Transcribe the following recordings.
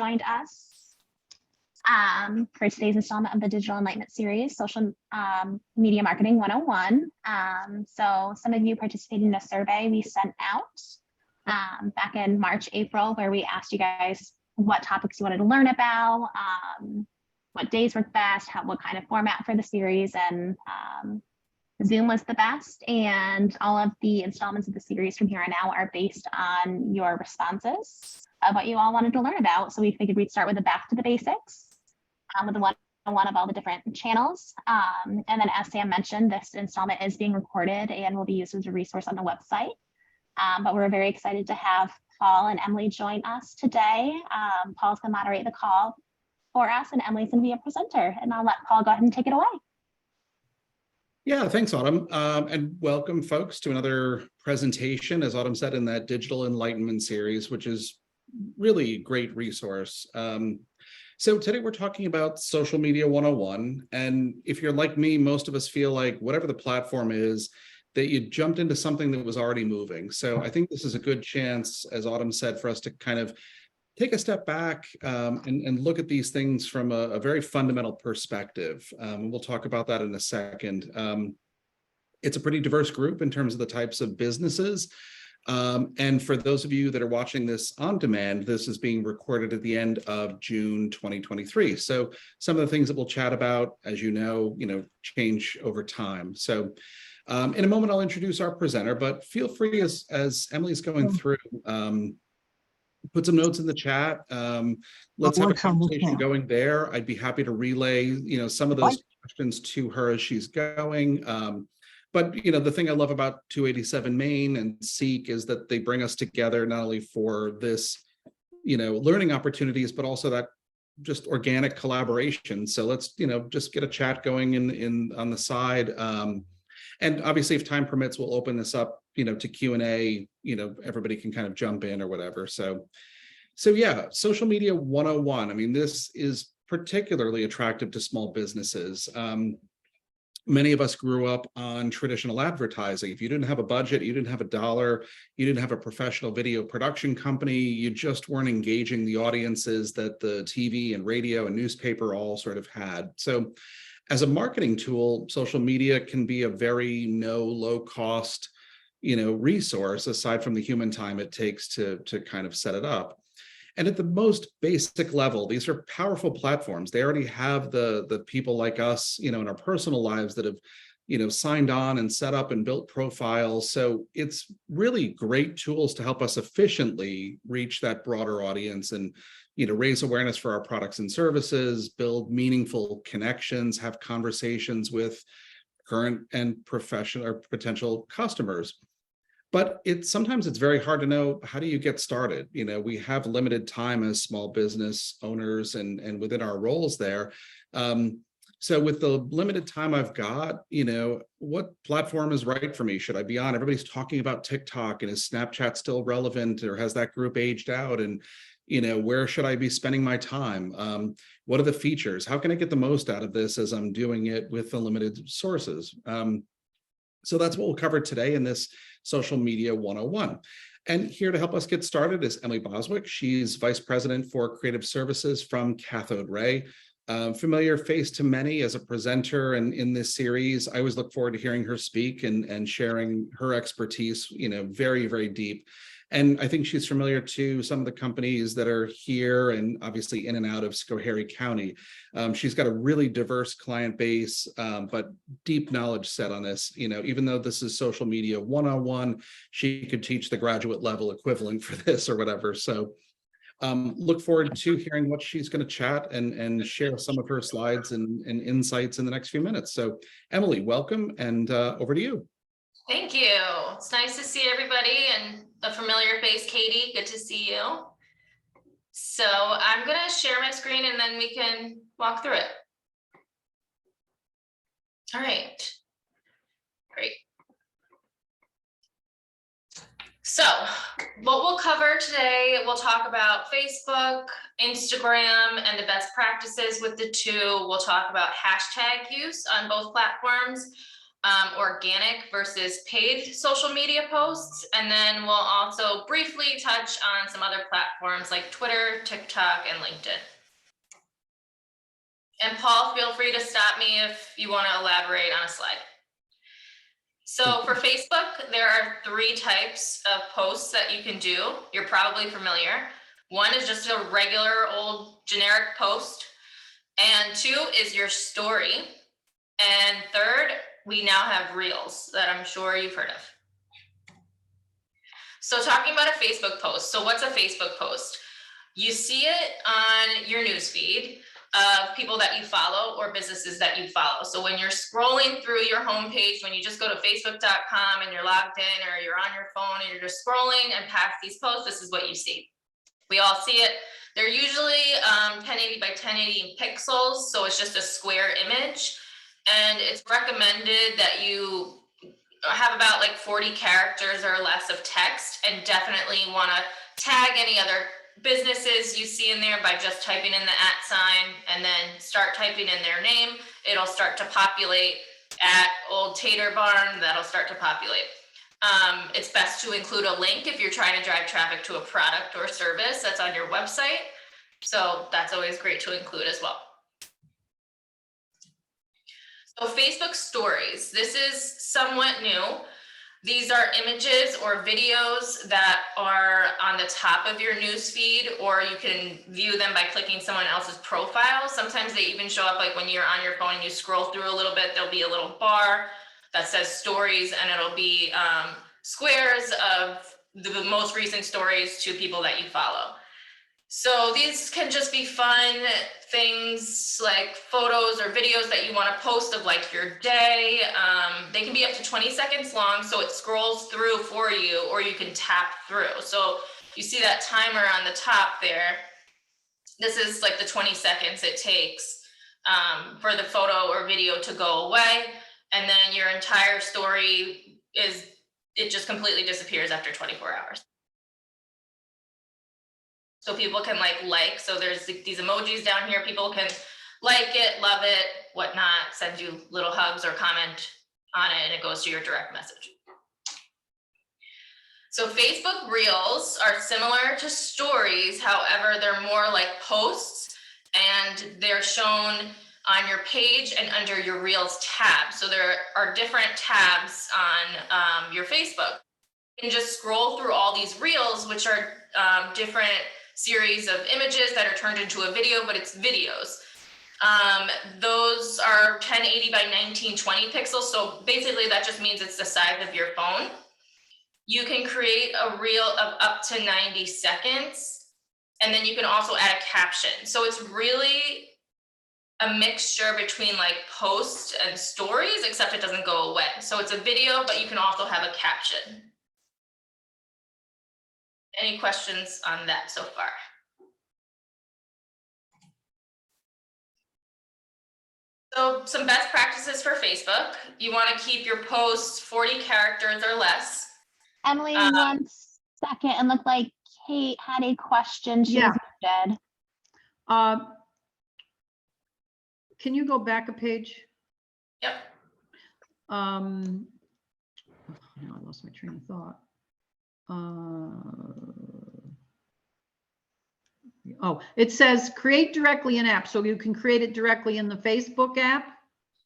joined us for today's installment of the Digital Enlightenment series, Social Media Marketing 101. So some of you participated in a survey we sent out back in March, April, where we asked you guys what topics you wanted to learn about, what days work best, what kind of format for the series, and Zoom was the best. And all of the installments of the series from here on out are based on your responses of what you all wanted to learn about. So we figured we'd start with a back to the basics with the one of all the different channels. And then as Sam mentioned, this installment is being recorded and will be used as a resource on the website. But we're very excited to have Paul and Emily join us today. Paul's gonna moderate the call for us and Emily's gonna be a presenter, and I'll let Paul go ahead and take it away. Yeah, thanks, Autumn. And welcome folks to another presentation, as Autumn said, in that Digital Enlightenment series, which is really a great resource. So today we're talking about Social Media 101. And if you're like me, most of us feel like whatever the platform is, that you jumped into something that was already moving. So I think this is a good chance, as Autumn said, for us to kind of take a step back and look at these things from a very fundamental perspective. We'll talk about that in a second. It's a pretty diverse group in terms of the types of businesses. And for those of you that are watching this on demand, this is being recorded at the end of June 2023. So some of the things that we'll chat about, as you know, change over time. So in a moment, I'll introduce our presenter, but feel free as Emily's going through, put some notes in the chat. Let's have a conversation going there. I'd be happy to relay, some of those questions to her as she's going. But the thing I love about 287 Main and Seek is that they bring us together not only for this, learning opportunities, but also that just organic collaboration. So let's, just get a chat going in on the side. And obviously, if time permits, we'll open this up, to Q&A. Everybody can kind of jump in or whatever. So yeah, Social Media 101. I mean, this is particularly attractive to small businesses. Many of us grew up on traditional advertising. If you didn't have a budget, you didn't have a dollar, you didn't have a professional video production company, you just weren't engaging the audiences that the TV and radio and newspaper all sort of had. So as a marketing tool, social media can be a very low cost, resource aside from the human time it takes to kind of set it up. And at the most basic level, these are powerful platforms. They already have the people like us, in our personal lives that have, signed on and set up and built profiles. So it's really great tools to help us efficiently reach that broader audience and, raise awareness for our products and services, build meaningful connections, have conversations with current and professional or potential customers. But sometimes it's very hard to know, how do you get started? We have limited time as small business owners and within our roles there. So with the limited time I've got, what platform is right for me? Should I be on? Everybody's talking about TikTok, and is Snapchat still relevant, or has that group aged out? And, where should I be spending my time? What are the features? How can I get the most out of this as I'm doing it with the limited sources? So that's what we'll cover today in this Social Media 101. And here to help us get started is Emily Boswick. She's Vice President for Creative Services from Cathode Ray. Familiar face to many as a presenter and in this series. I always look forward to hearing her speak and sharing her expertise, very, very deep. And I think she's familiar to some of the companies that are here and obviously in and out of Schoharie County. She's got a really diverse client base, but deep knowledge set on this. Even though this is Social Media 101, she could teach the graduate level equivalent for this or whatever. So look forward to hearing what she's going to chat and share some of her slides and insights in the next few minutes. So Emily, welcome, and over to you. Thank you. It's nice to see everybody, and a familiar face, Katie. Good to see you. So I'm going to share my screen and then we can walk through it. All right. Great. So what we'll cover today, we'll talk about Facebook, Instagram, and the best practices with the two. We'll talk about hashtag use on both platforms. organic versus paid social media posts. And then we'll also briefly touch on some other platforms like Twitter, TikTok, and LinkedIn. And Paul, feel free to stop me if you want to elaborate on a slide. So for Facebook, there are 3 types of posts that you can do. You're probably familiar. One is just a regular old generic post. And 2 is your story. And 3rd, we now have Reels that I'm sure you've heard of. So talking about a Facebook post. So what's a Facebook post? You see it on your newsfeed of people that you follow or businesses that you follow. So when you're scrolling through your homepage, when you just go to facebook.com and you're logged in, or you're on your phone and you're just scrolling and past these posts, this is what you see. We all see it. They're usually 1080 by 1080 pixels. So it's just a square image. And it's recommended that you have about like 40 characters or less of text, and definitely want to tag any other businesses you see in there by just typing in the @ sign and then start typing in their name. It'll start to populate at Old Tater Barn. That'll start to populate. It's best to include a link if you're trying to drive traffic to a product or service that's on your website. So that's always great to include as well. So Facebook stories, this is somewhat new. These are images or videos that are on the top of your news feed, or you can view them by clicking someone else's profile. Sometimes they even show up like when you're on your phone and you scroll through a little bit, there'll be a little bar that says stories, and it'll be squares of the most recent stories to people that you follow. So these can just be fun things like photos or videos that you want to post of like your day. They can be up to 20 seconds long, so it scrolls through for you, or you can tap through. So you see that timer on the top there. This is like the 20 seconds it takes for the photo or video to go away. And then your entire story it just completely disappears after 24 hours. So people can like, so there's these emojis down here. People can like it, love it, whatnot, send you little hugs or comment on it, and it goes to your direct message. So Facebook Reels are similar to stories. However, they're more like posts, and they're shown on your page and under your Reels tab. So there are different tabs on your Facebook. You can just scroll through all these Reels, which are different series of images that are turned into a video, but it's videos. Those are 1080 by 1920 pixels. So basically that just means it's the size of your phone. You can create a reel of up to 90 seconds, and then you can also add a caption. So it's really a mixture between like posts and stories, except it doesn't go away. So it's a video, but you can also have a caption. Any questions on that so far? So some best practices for Facebook. You want to keep your posts 40 characters or less. Emily, 1 second, and looked like Kate had a question. She was muted. Can you go back a page? Yep. Now I lost my train of thought. Oh, it says create directly in app, so you can create it directly in the Facebook app?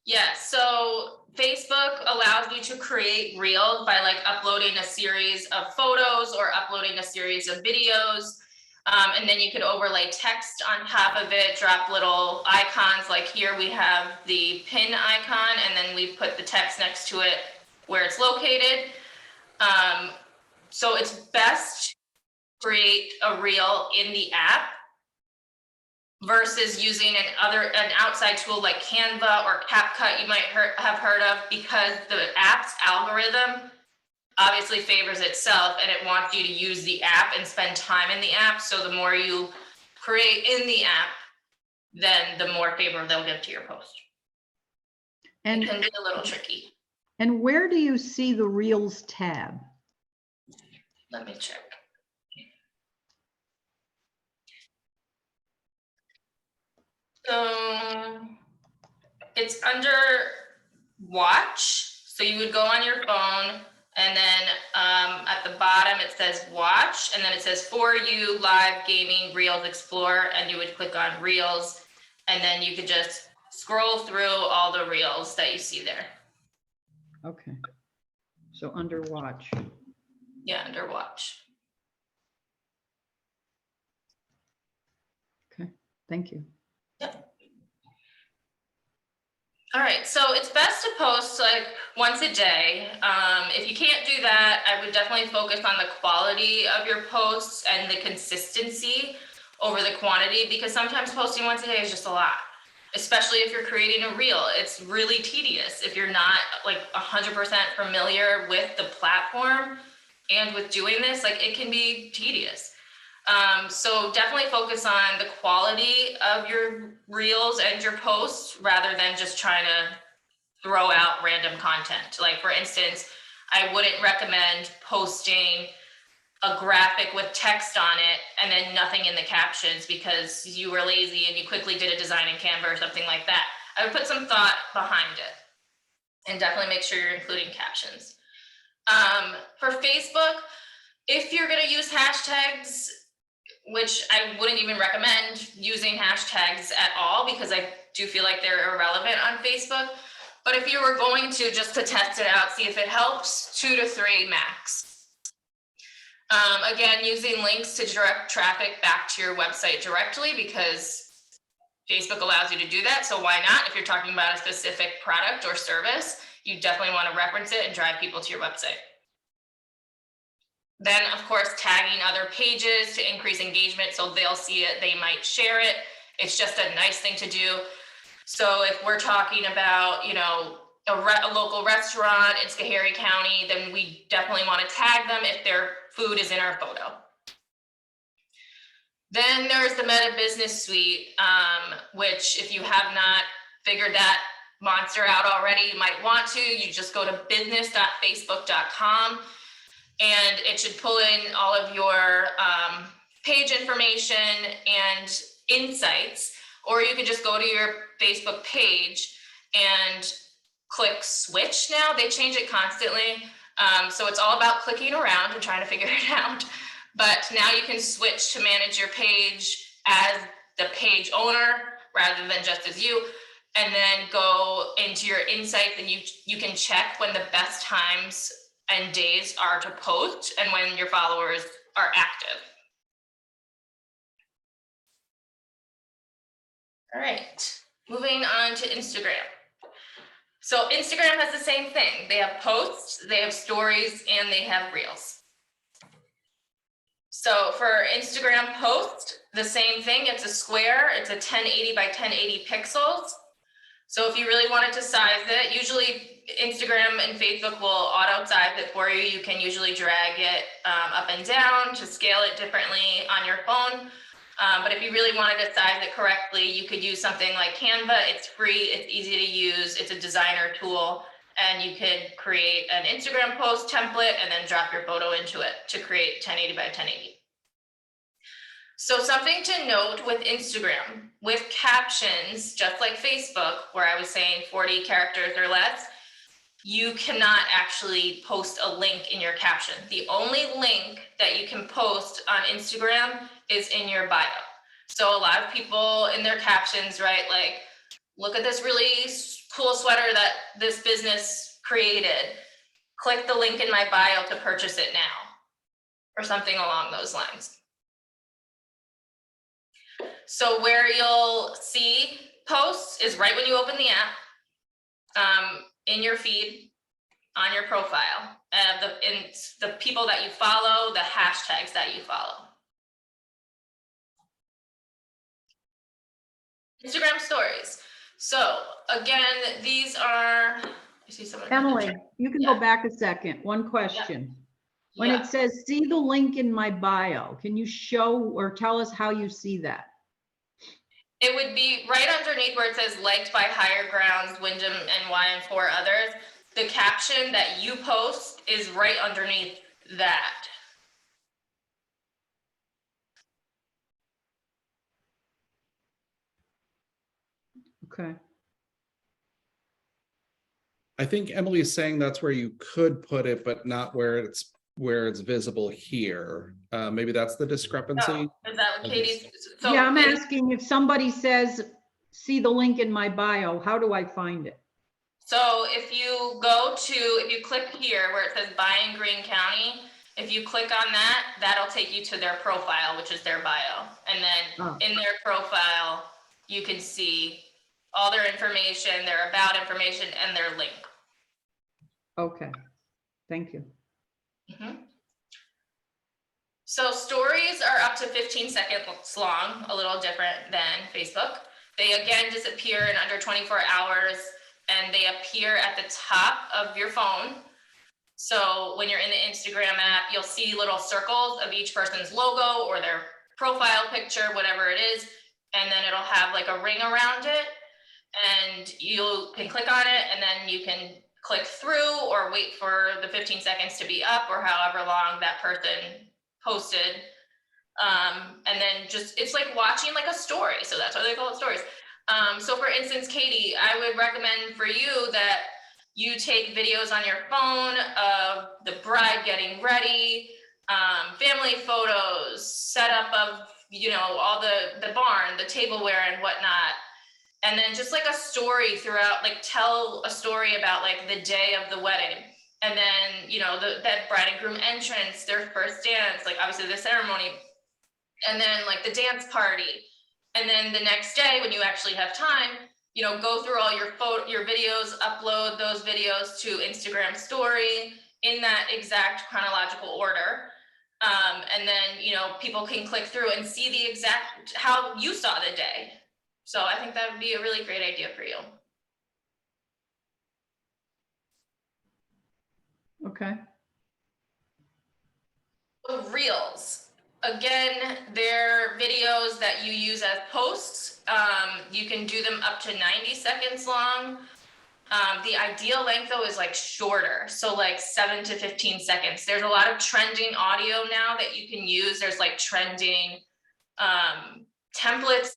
Yes, so Facebook allows you to create Reels by like uploading a series of photos or uploading a series of videos. And then you could overlay text on top of it, drop little icons. Like here we have the pin icon, and then we put the text next to it where it's located. So it's best to create a reel in the app versus using an outside tool like Canva or CapCut you might have heard of, because the app's algorithm obviously favors itself and it wants you to use the app and spend time in the app. So the more you create in the app, then the more favor they'll give to your post. And it can be a little tricky. And where do you see the Reels tab? Let me check. So it's under watch. So you would go on your phone, and then at the bottom it says watch, and then it says for you, live gaming, Reels Explore, and you would click on Reels, and then you could just scroll through all the Reels that you see there. Okay. So under watch. Yeah, under watch. Okay, thank you. All right, so it's best to post like once a day. If you can't do that, I would definitely focus on the quality of your posts and the consistency over the quantity, because sometimes posting once a day is just a lot, especially if you're creating a reel. It's really tedious if you're not like 100% familiar with the platform and with doing this, like it can be tedious. So definitely focus on the quality of your reels and your posts rather than just trying to throw out random content. Like for instance, I wouldn't recommend posting a graphic with text on it and then nothing in the captions because you were lazy and you quickly did a design in Canva or something like that. I would put some thought behind it and definitely make sure you're including captions. For Facebook, if you're going to use hashtags, which I wouldn't even recommend using hashtags at all because I do feel like they're irrelevant on Facebook. But if you were going to, just to test it out, see if it helps, 2 to 3 max. Again, using links to direct traffic back to your website directly because Facebook allows you to do that. So why not? If you're talking about a specific product or service, you definitely want to reference it and drive people to your website. Then, of course, tagging other pages to increase engagement so they'll see it, they might share it. It's just a nice thing to do. So if we're talking about, you know, a local restaurant in Schoharie County, then we definitely want to tag them if their food is in our photo. Then there's the Meta Business Suite, which if you have not figured that monster out already, you might want to. You just go to business.facebook.com. and it should pull in all of your page information and insights, or you can just go to your Facebook page and click switch. Now they change it constantly, so it's all about clicking around and trying to figure it out. But now you can switch to manage your page as the page owner rather than just as you, and then go into your insights, and you can check when the best times and days are to post and when your followers are active. All right, moving on to Instagram. So Instagram has the same thing. They have posts, they have stories, and they have reels. So for Instagram post, the same thing. It's a square. It's a 1080 by 1080 pixels. So if you really wanted to size it, usually Instagram and Facebook will auto size it for you. You can usually drag it up and down to scale it differently on your phone. But if you really wanted to size it correctly, you could use something like Canva. It's free, it's easy to use, it's a designer tool, and you could create an Instagram post template and then drop your photo into it to create 1080 by 1080. So something to note with Instagram, with captions, just like Facebook, where I was saying 40 characters or less, you cannot actually post a link in your caption. The only link that you can post on Instagram is in your bio. So a lot of people in their captions write like, look at this really cool sweater that this business created. Click the link in my bio to purchase it now, or something along those lines. So where you'll see posts is right when you open the app, in your feed, on your profile, in the people that you follow, the hashtags that you follow. Instagram stories. So again, these are, I see someone. Emily, you can Yeah. go back a second. One question. When Yeah. it says, see the link in my bio, can you show or tell us how you see that? It would be right underneath where it says liked by Higher Grounds, Wyndham NY, and 4 others. The caption that you post is right underneath that. Okay. I think Emily is saying that's where you could put it, but not where it's visible here. Maybe that's the discrepancy. Oh, is that what Katie's? So Yeah, I'm if- asking if somebody says, see the link in my bio, how do I find it? So if you click here where it says Buying Greene County, if you click on that, that'll take you to their profile, which is their bio. And then Oh. in their profile, you can see all their information, their about information, and their link. Okay, thank you. Mhm. So stories are up to 15 seconds long, a little different than Facebook. They again disappear in under 24 hours and they appear at the top of your phone. So when you're in the Instagram app, you'll see little circles of each person's logo or their profile picture, whatever it is. And then it'll have like a ring around it and you can click on it and then you can click through or wait for the 15 seconds to be up or however long that person posted. And then it's like watching like a story. So that's why they call it stories. So for instance, Katie, I would recommend for you that you take videos on your phone of the bride getting ready, family photos, setup of, all the barn, the tableware and whatnot. And then just like a story throughout, like tell a story about like the day of the wedding. And then, that bride and groom entrance, their first dance, like obviously the ceremony, and then like the dance party. And then the next day when you actually have time, go through all your videos, upload those videos to Instagram story in that exact chronological order. And then, people can click through and see the exact, how you saw the day. So I think that would be a really great idea for you. Okay, Reels. Again, they're videos that you use as posts. You can do them up to 90 seconds long. The ideal length though is like shorter. So like 7 to 15 seconds. There's a lot of trending audio now that you can use. There's like trending templates.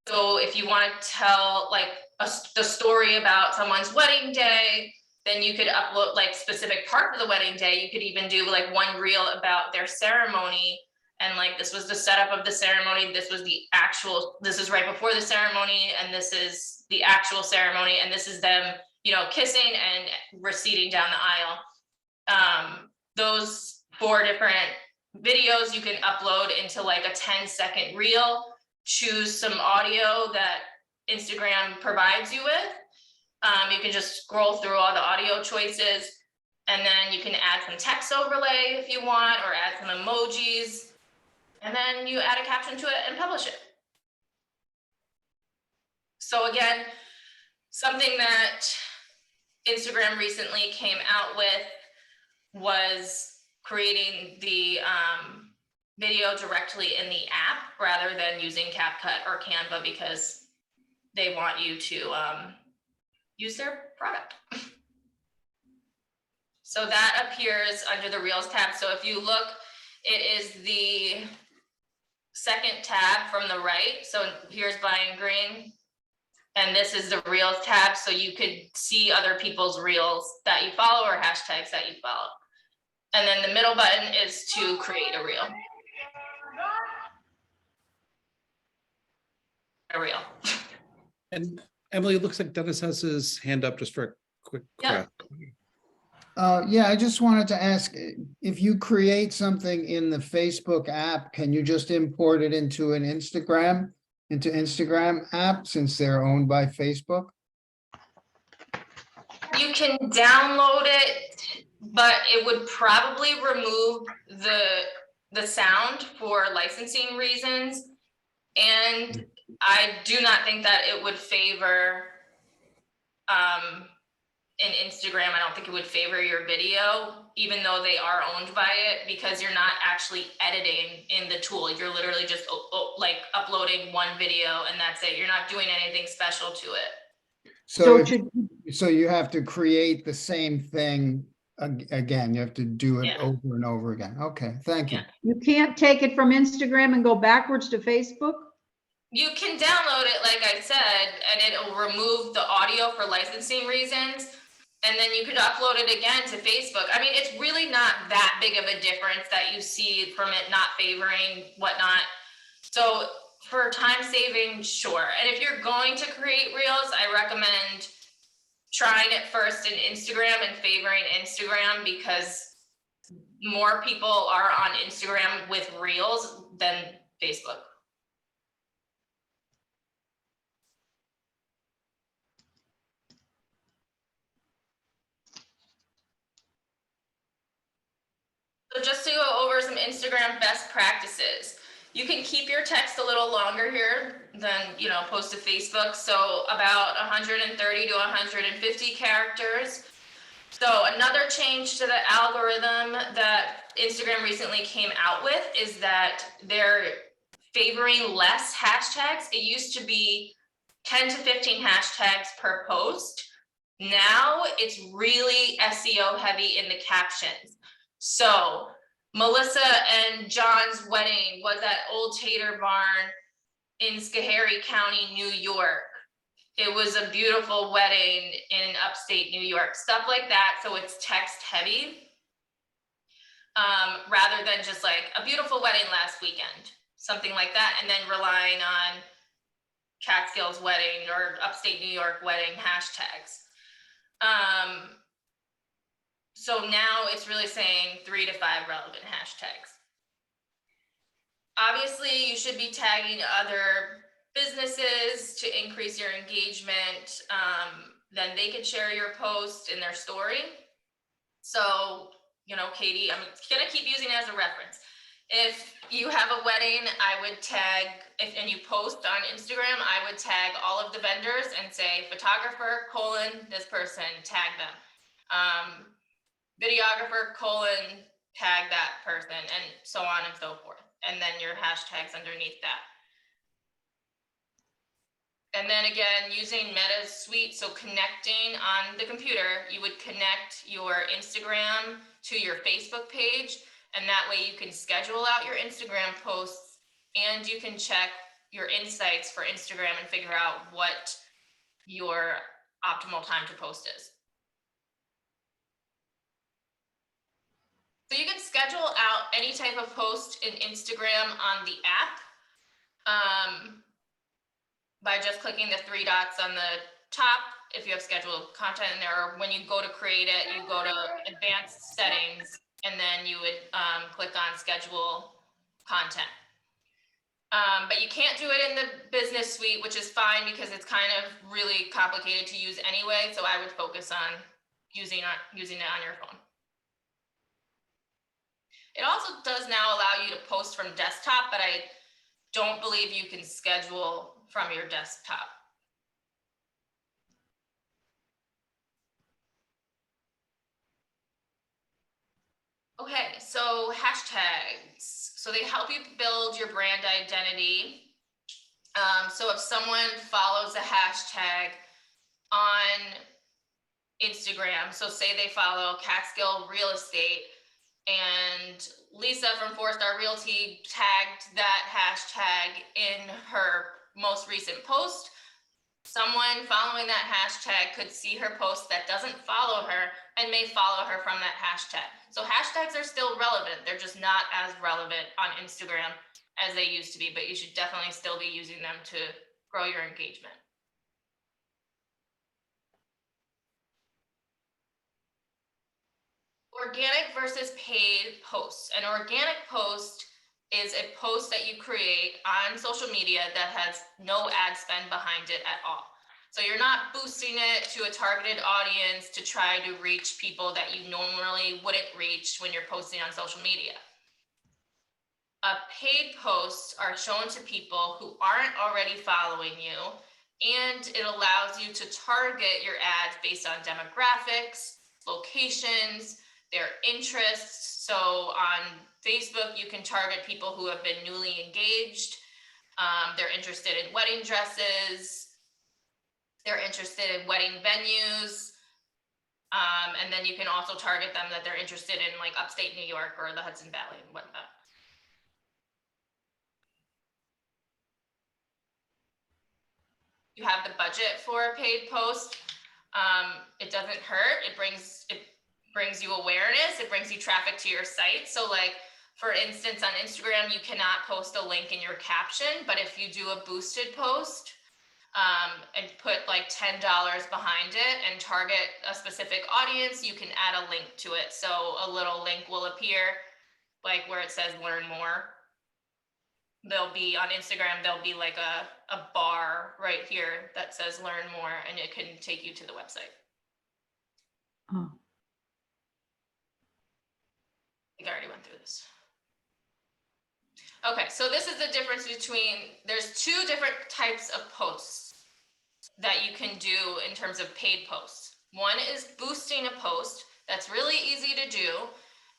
So if you want to tell like the story about someone's wedding day, then you could upload like specific parts of the wedding day. You could even do like one reel about their ceremony. And like, this was the setup of the ceremony. This is right before the ceremony. And this is the actual ceremony. And this is them, kissing and receding down the aisle. Those 4 different videos you can upload into like a 10-second reel. Choose some audio that Instagram provides you with. You can just scroll through all the audio choices and then you can add some text overlay if you want, or add some emojis, and then you add a caption to it and publish it. So again, something that Instagram recently came out with was creating the video directly in the app rather than using CapCut or Canva because they want you to use their product. So that appears under the Reels tab. So if you look, it is the second tab from the right. So here's Buying Greene, and this is the Reels tab. So you could see other people's Reels that you follow or hashtags that you follow. And then the middle button is to create a reel. A reel. And Emily, it looks like Dennis has his hand up just for a quick Yeah. question. Yeah, I just wanted to ask, if you create something in the Facebook app, can you just import it into an Instagram app since they're owned by Facebook? You can download it, but it would probably remove the sound for licensing reasons. And I do not think that it would favor in Instagram. I don't think it would favor your video, even though they are owned by it, because you're not actually editing in the tool. You're literally just like uploading one video and that's it. You're not doing anything special to it. So you have to create the same thing again. You have to do it Yeah. over and over again. Okay, thank you. Yeah. you can't take it from Instagram and go backwards to Facebook? You can download it, like I said, and it'll remove the audio for licensing reasons. And then you could upload it again to Facebook. I mean, it's really not that big of a difference that you see from it not favoring whatnot. So for time saving, sure. And if you're going to create reels, I recommend trying it first in Instagram and favoring Instagram, because more people are on Instagram with reels than Facebook. So just to go over some Instagram best practices, you can keep your text a little longer here than, post to Facebook. So about 130 to 150 characters. So another change to the algorithm that Instagram recently came out with is that they're favoring less hashtags. It used to be 10 to 15 hashtags per post. Now it's really SEO heavy in the captions. So Melissa and John's wedding was at Old Tater Barn in Schoharie County, New York. It was a beautiful wedding in upstate New York, stuff like that. So it's text heavy, rather than just like a beautiful wedding last weekend, something like that. And then relying on Catskills wedding or upstate New York wedding hashtags. So now it's really saying 3 to 5 relevant hashtags. Obviously, you should be tagging other businesses to increase your engagement. Then they could share your post in their story. So, Katie, I'm gonna keep using it as a reference. If you have a wedding, I would tag, and you post on Instagram, I would tag all of the vendors and say photographer, this person, tag them. Videographer, tag that person, and so on and so forth. And then your hashtags underneath that. And then again, using Meta's suite, so connecting on the computer, you would connect your Instagram to your Facebook page, and that way you can schedule out your Instagram posts, and you can check your insights for Instagram and figure out what your optimal time to post is. So you can schedule out any type of post in Instagram on the app by just clicking the 3 dots on the top if you have scheduled content in there, or when you go to create it, you go to advanced settings, and then you would click on schedule content. But you can't do it in the business suite, which is fine because it's kind of really complicated to use anyway. So I would focus on using it on your phone. It also does now allow you to post from desktop, but I don't believe you can schedule from your desktop. Okay, so hashtags. So they help you build your brand identity. So if someone follows a hashtag on Instagram, so say they follow Catskill Real Estate, and Lisa from 4-Star Realty tagged that hashtag in her most recent post, someone following that hashtag could see her post that doesn't follow her and may follow her from that hashtag. So hashtags are still relevant. They're just not as relevant on Instagram as they used to be, but you should definitely still be using them to grow your engagement. Organic versus paid posts. An organic post is a post that you create on social media that has no ad spend behind it at all. So you're not boosting it to a targeted audience to try to reach people that you normally wouldn't reach when you're posting on social media. Paid posts are shown to people who aren't already following you, and it allows you to target your ads based on demographics, locations, their interests. So on Facebook, you can target people who have been newly engaged. They're interested in wedding dresses. They're interested in wedding venues. And then you can also target them that they're interested in like upstate New York or the Hudson Valley and whatnot. you have the budget for a paid post, it doesn't hurt. It brings you awareness. It brings you traffic to your site. So like, for instance, on Instagram, you cannot post a link in your caption, but if you do a boosted post, and put like $10 behind it and target a specific audience, you can add a link to it. So a little link will appear, like where it says learn more. There'll be on Instagram, there'll be like a bar right here that says learn more, and it can take you to the website. Oh, I think I already went through this. Okay, so this is the difference between, there's two different types of posts that you can do in terms of paid posts. One is boosting a post, that's really easy to do,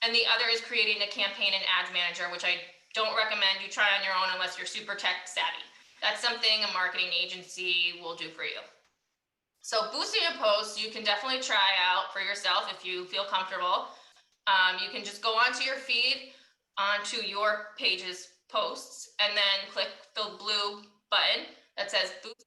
and the other is creating a campaign in Ads Manager, which I don't recommend you try on your own unless you're super tech savvy. That's something a marketing agency will do for you. So boosting a post, you can definitely try out for yourself if you feel comfortable. You can just go onto your feed, onto your page's posts, and then click the blue button that says boost.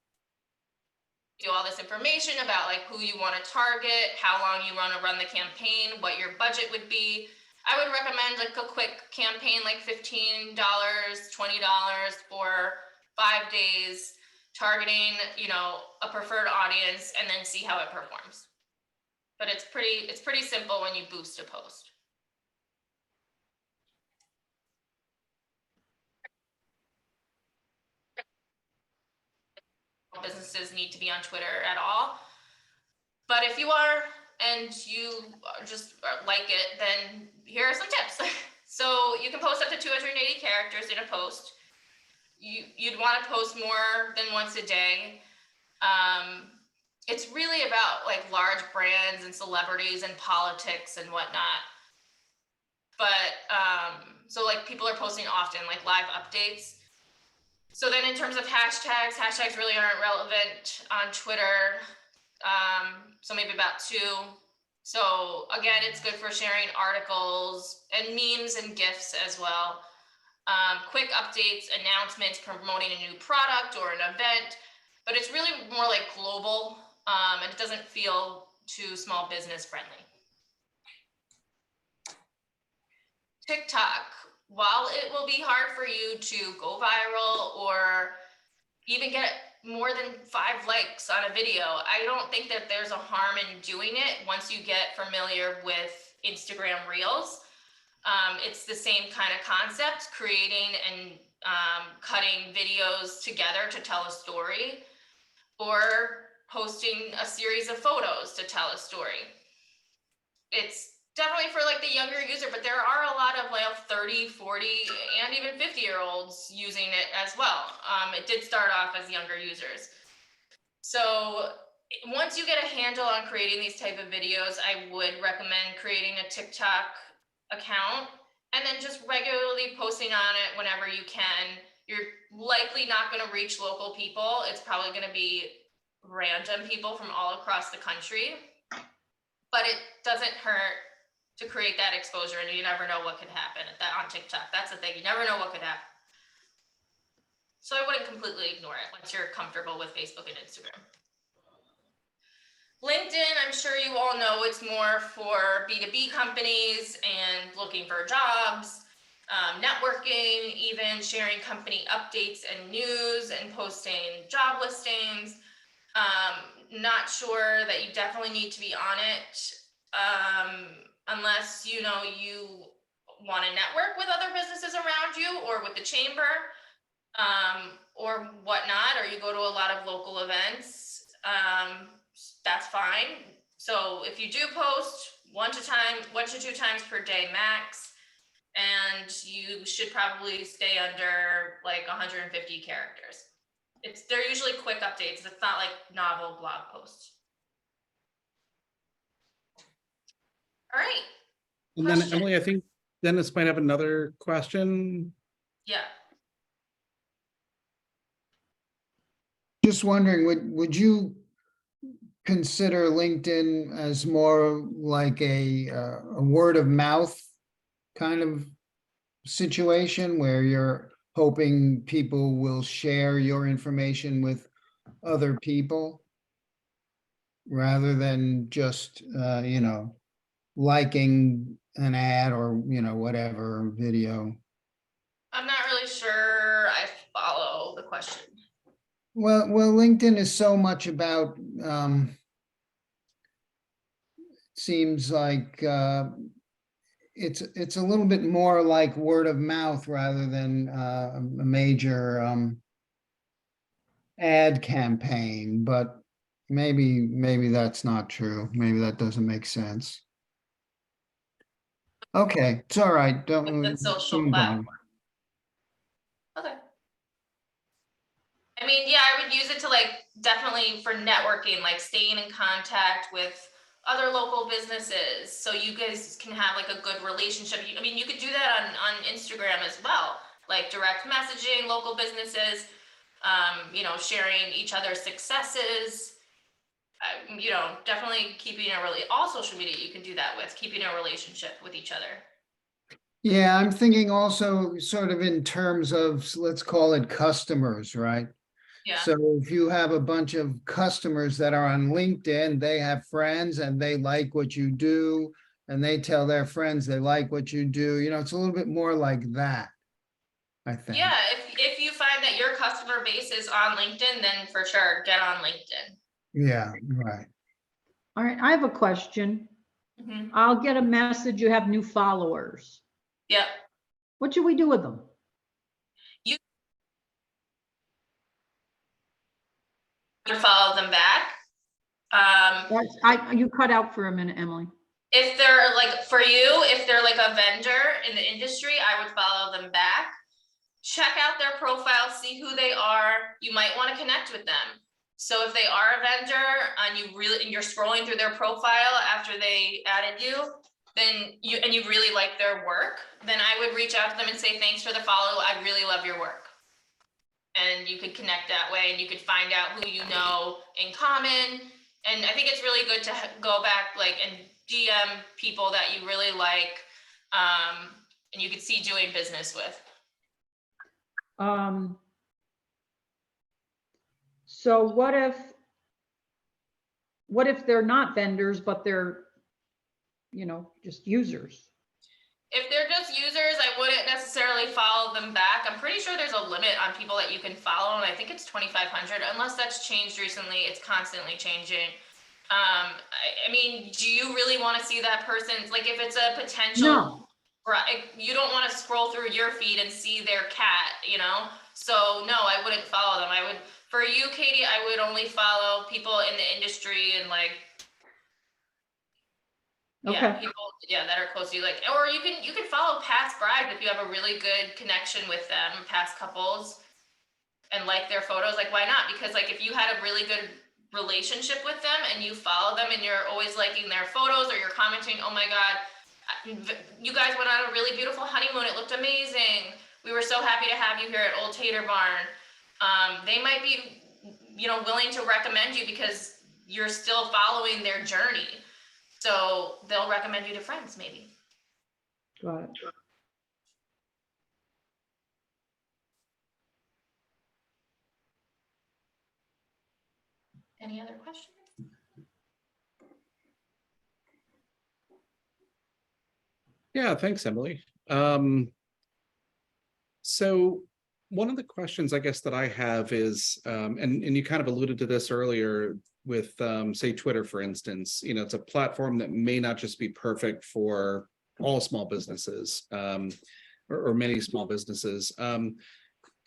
Do all this information about like who you want to target, how long you want to run the campaign, what your budget would be. I would recommend like a quick campaign, like $15, $20 for 5 days, targeting, you know, a preferred audience, and then see how it performs. But it's pretty simple when you boost a post. Businesses need to be on Twitter at all. But if you are and you just like it, then here are some tips. So you can post up to 280 characters in a post. You'd want to post more than once a day. It's really about like large brands and celebrities and politics and whatnot. But so like people are posting often, like live updates. So then in terms of hashtags really aren't relevant on Twitter. So maybe about 2. So again, it's good for sharing articles and memes and GIFs as well. Quick updates, announcements, promoting a new product or an event, but it's really more like global, and it doesn't feel too small business friendly. TikTok, while it will be hard for you to go viral or even get more than 5 likes on a video, I don't think that there's a harm in doing it once you get familiar with Instagram Reels. It's the same kind of concept, creating and cutting videos together to tell a story, or posting a series of photos to tell a story. It's definitely for like the younger user, but there are a lot of like 30, 40, and even 50-year-olds using it as well. It did start off as younger users. So once you get a handle on creating these type of videos, I would recommend creating a TikTok account and then just regularly posting on it whenever you can. You're likely not going to reach local people. It's probably going to be random people from all across the country, but it doesn't hurt to create that exposure, and you never know what could happen on TikTok. That's the thing, you never know what could happen. So I wouldn't completely ignore it once you're comfortable with Facebook and Instagram. LinkedIn, I'm sure you all know, it's more for B2B companies and looking for jobs, networking, even sharing company updates and news and posting job listings. Not sure that you definitely need to be on it unless you know you want to network with other businesses around you or with the chamber or whatnot, or you go to a lot of local events. That's fine. So if you do post 1 to 2 times per day max, and you should probably stay under like 150 characters. They're usually quick updates. It's not like novel blog posts. All right. And then Question. Emily, I think Dennis might have another question. Yeah. Just wondering, would you consider LinkedIn as more like a word of mouth kind of situation where you're hoping people will share your information with other people rather than just, liking an ad or, whatever video. I'm not really sure I follow the question. Well, LinkedIn is so much about, seems like, it's a little bit more like word of mouth rather than, a major, ad campaign, but maybe that's not true. Maybe that doesn't make sense. Okay, it's all right. Don't It's a social move on. platform. Okay. I mean, yeah, I would use it to like definitely for networking, like staying in contact with other local businesses. So you guys can have like a good relationship. I mean, you could do that on Instagram as well, like direct messaging local businesses, sharing each other's successes. Definitely keeping all social media you can do that with, keeping a relationship with each other. Yeah, I'm thinking also sort of in terms of, let's call it customers, right? Yeah. So if you have a bunch of customers that are on LinkedIn, they have friends and they like what you do, and they tell their friends they like what you do. It's a little bit more like that, I think. Yeah, if you find that your customer base is on LinkedIn, then for sure get on LinkedIn. Yeah, right. All right, I have a question. Mhm. I'll get a message, you have new followers. Yep. What should we do with them? To follow them back. You cut out for a minute, Emily. If they're like for you, if they're like a vendor in the industry, I would follow them back. Check out their profile, see who they are. You might want to connect with them. So if they are a vendor and you're scrolling through their profile after they added you, then you really like their work, then I would reach out to them and say, thanks for the follow. I really love your work. And you could connect that way and you could find out who you know in common. And I think it's really good to go back and DM people that you really like and you could see doing business with. So what if they're not vendors, but they're, just users? If they're just users, I wouldn't necessarily follow them back. I'm pretty sure there's a limit on people that you can follow, and I think it's 2,500, unless that's changed recently. It's constantly changing. I mean, do you really want to see that person? Like, if it's a potential, No. right? You don't want to scroll through your feed and see their cat, So no, I wouldn't follow them. For you, Katie, I would only follow people in the industry and Okay. people, that are close to you, or you can follow past brides if you have a really good connection with them, past couples, and like their photos. Why not? Because if you had a really good relationship with them and you follow them and you're always liking their photos or you're commenting, oh my God, you guys went on a really beautiful honeymoon. It looked amazing. We were so happy to have you here at Old Tater Barn. They might be, willing to recommend you because you're still following their journey. So they'll recommend you to friends, maybe. Got it. Any other questions? Yeah, thanks, Emily. So one of the questions I guess that I have is, and you kind of alluded to this earlier with, say, Twitter, for instance, it's a platform that may not just be perfect for all small businesses, or many small businesses.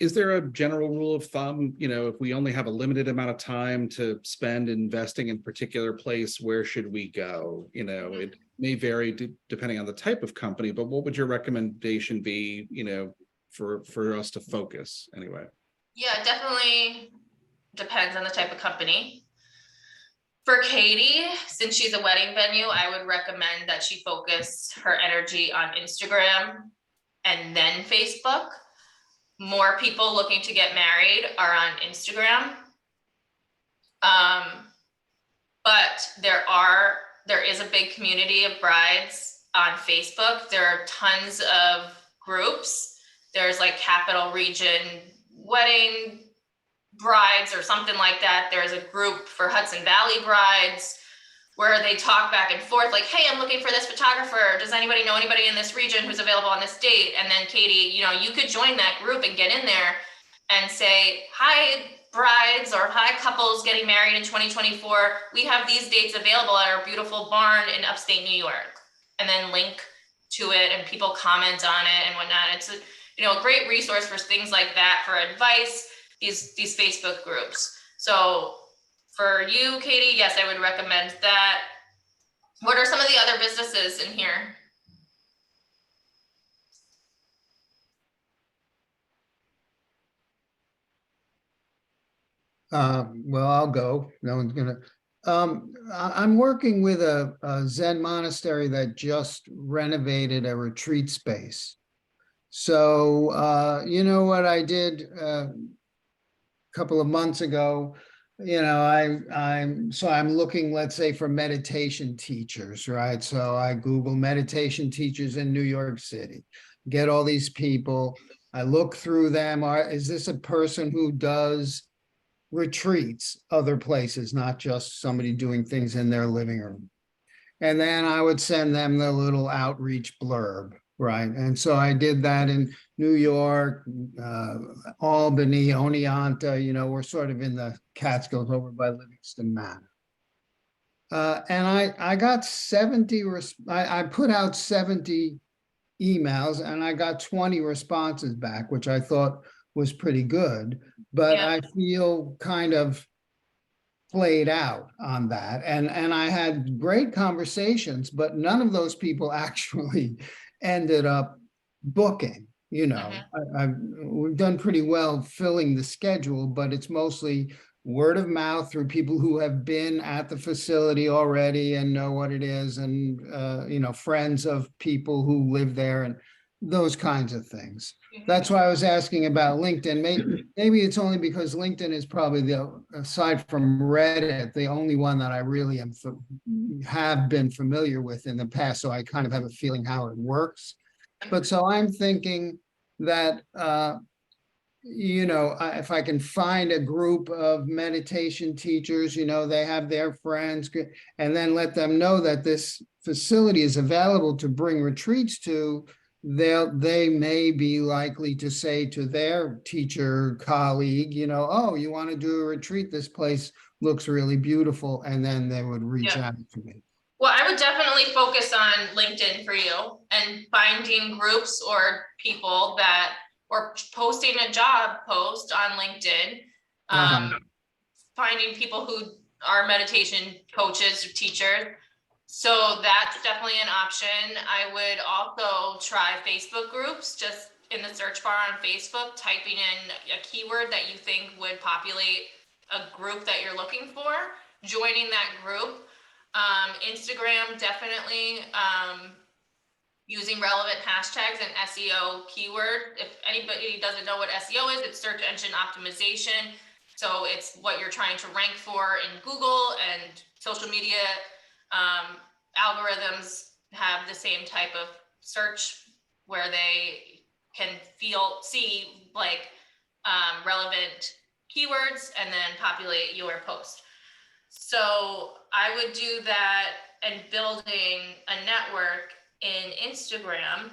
Is there a general rule of thumb, if we only have a limited amount of time to spend investing in a particular place, where should we go? It may vary depending on the type of company, but what would your recommendation be, for us to focus anyway? Yeah, definitely depends on the type of company. For Katie, since she's a wedding venue, I would recommend that she focus her energy on Instagram and then Facebook. More people looking to get married are on Instagram. But there is a big community of brides on Facebook. There are tons of groups. There's Capital Region Wedding brides or something like that. There's a group for Hudson Valley brides where they talk back and forth like, hey, I'm looking for this photographer. Does anybody know anybody in this region who's available on this date? And then Katie, you know, you could join that group and get in there and say, hi, brides, or hi, couples getting married in 2024. We have these dates available at our beautiful barn in upstate New York. And then link to it and people comment on it and whatnot. It's a great resource for things like that, for advice, these Facebook groups. So for you, Katie, yes, I would recommend that. What are some of the other businesses in here? Well, I'll go. No one's gonna. I'm working with a Zen monastery that just renovated a retreat space. So, you know what I did a couple of months ago? You know, I'm looking, let's say, for meditation teachers, right? So I Google meditation teachers in New York City, get all these people. I look through them. Is this a person who does retreats other places, not just somebody doing things in their living room? And then I would send them the little outreach blurb, right? And so I did that in New York, Albany, Oneonta, you know, we're sort of in the Catskills over by Livingston Manor. And I got 70, I put out 70 emails and I got 20 responses back, which I thought was pretty good, but Yeah. I feel kind of played out on that. And I had great conversations, but none of those people actually ended up booking. You know, we've done pretty well filling the schedule, but it's mostly word of mouth through people who have been at the facility already and know what it is, and you know, friends of people who live there and those kinds of things. That's why I was asking about LinkedIn. Maybe it's only because LinkedIn is probably aside from Reddit, the only one that I really have been familiar with in the past. So I kind of have a feeling how it works. But so I'm thinking that, you know, if I can find a group of meditation teachers, you know, they have their friends, and then let them know that this facility is available to bring retreats to, they may be likely to say to their teacher colleague, you know, oh, you want to do a retreat? This place looks really beautiful. And then they would reach out to me. Well, I would definitely focus on LinkedIn for you and finding groups or people that, or posting a job post on LinkedIn. Finding people who are meditation coaches or teachers. So that's definitely an option. I would also try Facebook groups, just in the search bar on Facebook, typing in a keyword that you think would populate a group that you're looking for, joining that group. Instagram, definitely, using relevant hashtags and SEO keyword. If anybody doesn't know what SEO is, it's search engine optimization. So it's what you're trying to rank for in Google, and social media algorithms have the same type of search where they can see like relevant keywords and then populate your post. So I would do that, and building a network in Instagram.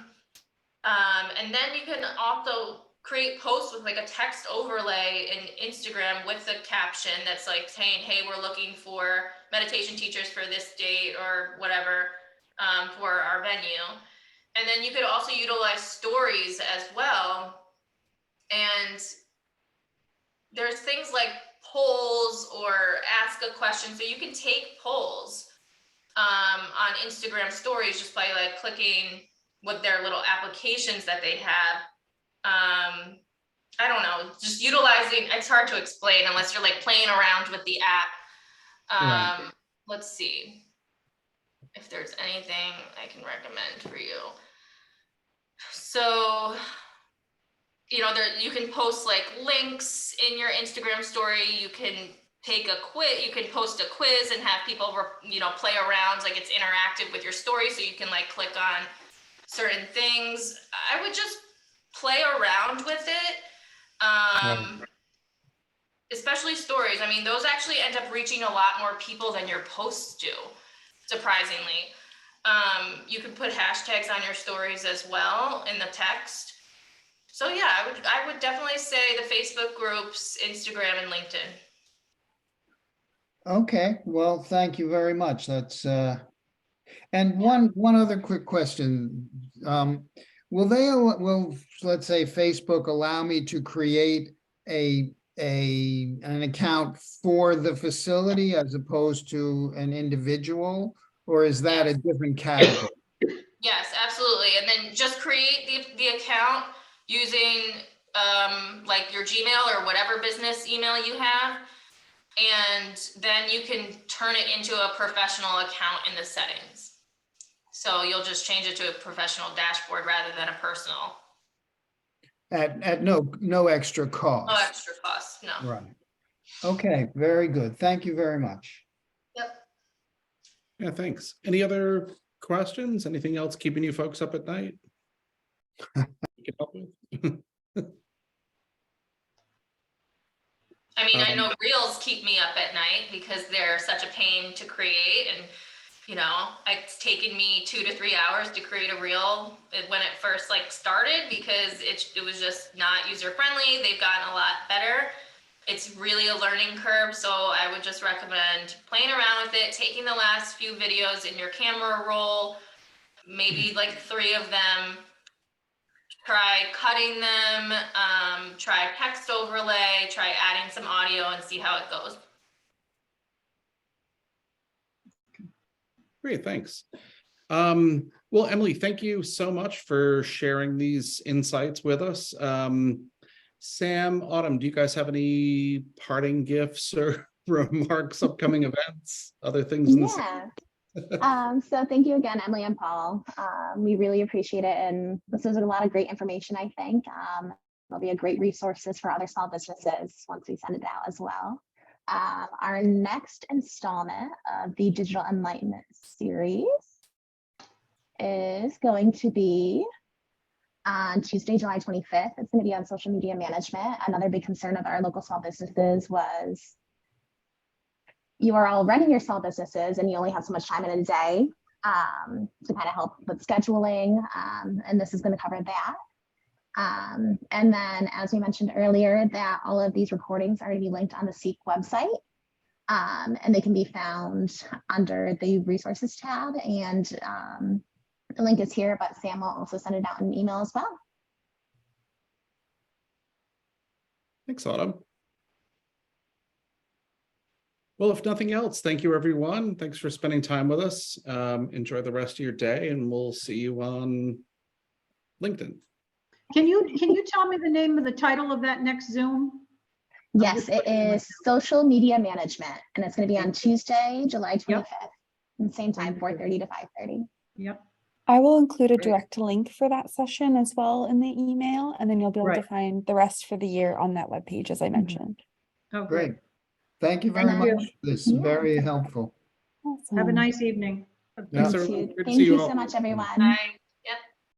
And then you can also create posts with like a text overlay in Instagram with a caption that's like saying, hey, we're looking for meditation teachers for this date or whatever, for our venue. And then you could also utilize stories as well. And there's things like polls or ask a question. So you can take polls on Instagram stories just by like clicking with their little applications that they have. I don't know, just utilizing, it's hard to explain unless you're like playing around with the app. Right. Let's see if there's anything I can recommend for you. So, you know, you can post like links in your Instagram story. You can take a quiz, you can post a quiz and have people, you know, play around, like it's interactive with your story. So you can like click on certain things. I would just play around with it. especially stories. I mean, those actually end up reaching a lot more people than your posts do, surprisingly. You can put hashtags on your stories as well in the text. So yeah, I would definitely say the Facebook groups, Instagram, and LinkedIn. Okay, well, thank you very much. That's and one other quick question. Will, let's say Facebook allow me to create an account for the facility as opposed to an individual? Or is that a different category? Yes, absolutely. And then just create the account using like your Gmail or whatever business email you have. And then you can turn it into a professional account in the settings. So you'll just change it to a professional dashboard rather than a personal. At no extra cost? No extra cost, no. Right. Okay, very good. Thank you very much. Yep. Yeah, thanks. Any other questions? Anything else keeping you folks up at night? We can help with? I mean, I know reels keep me up at night because they're such a pain to create, and you know, it's taken me 2 to 3 hours to create a reel when it first like started because it was just not user friendly. They've gotten a lot better. It's really a learning curve, so I would just recommend playing around with it, taking the last few videos in your camera roll, maybe like 3 of them, try cutting them, try text overlay, try adding some audio and see how it goes. Great, thanks. Well, Emily, thank you so much for sharing these insights with us. Sam, Autumn, do you guys have any parting gifts or remarks, upcoming events, other things in the So thank you again, Emily and Paul. We really appreciate it. And this is a lot of great information, I think. It'll be a great resources for other small businesses once we send it out as well. Our next installment of the Digital Enlightenment series is going to be on Tuesday, July 25th. It's going to be on social media management. Another big concern of our local small businesses was you are all running your small businesses and you only have so much time in a day to kind of help with scheduling. And this is going to cover that. And then, as we mentioned earlier, that all of these recordings are going to be linked on the Seek website. And they can be found under the resources tab. And the link is here, but Sam will also send it out in an email as well. Thanks, Autumn. Well, if nothing else, thank you, everyone. Thanks for spending time with us. Enjoy the rest of your day, and we'll see you on LinkedIn. Can you tell me the name of the title of that next Zoom? Yes, it is social media management, and it's going to be on Tuesday, July 25th, and same time, 4:30 to 5:30. Yep. I will include a Great. direct link for that session as well in the email, and then you'll be able to Right. find the rest for the year on that webpage, as I mentioned. Oh, Great. Thank you very Thank you. much. This is Yeah. very helpful. Awesome. Have a nice evening. Thanks, Thank everyone. you. Good to Thank see you all. so much, everyone. Bye.